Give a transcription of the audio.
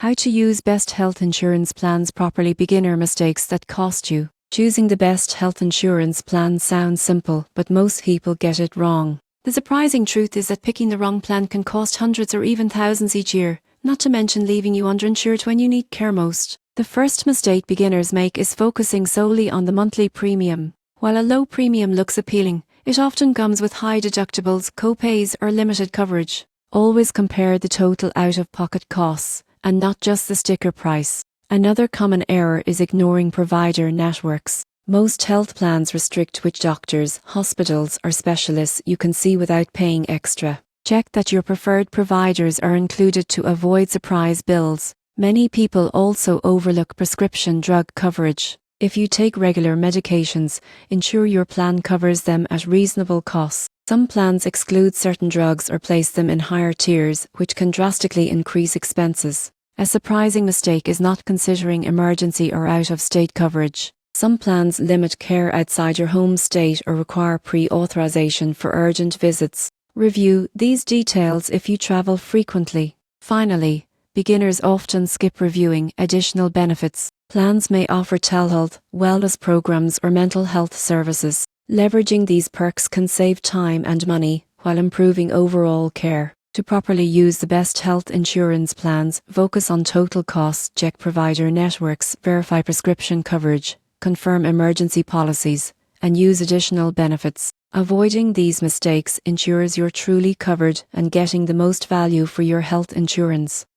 How to use best health insurance plans properly. Beginner mistakes that cost you. Choosing the best health insurance plan sounds simple, but most people get it wrong. The surprising truth is that picking the wrong plan can cost hundreds or even thousands each year, not to mention leaving you underinsured when you need care most. The first mistake beginners make is focusing solely on the monthly premium. While a low premium looks appealing, it often comes with high deductibles, co-pays, or limited coverage. Always compare the total out-of-pocket costs, and not just the sticker price. Another common error is ignoring provider networks. Most health plans restrict which doctors, hospitals, or specialists you can see without paying extra. Check that your preferred providers are included to avoid surprise bills. Many people also overlook prescription drug coverage. If you take regular medications, ensure your plan covers them at reasonable costs. Some plans exclude certain drugs or place them in higher tiers, which can drastically increase expenses. A surprising mistake is not considering emergency or out-of-state coverage. Some plans limit care outside your home state or require pre-authorization for urgent visits. Review these details if you travel frequently. Finally, beginners often skip reviewing additional benefits. Plans may offer telehealth, wellness programs, or mental health services. Leveraging these perks can save time and money while improving overall care. To properly use the best health insurance plans, focus on total costs, check provider networks, verify prescription coverage, confirm emergency policies, and use additional benefits. Avoiding these mistakes ensures you're truly covered and getting the most value for your health insurance.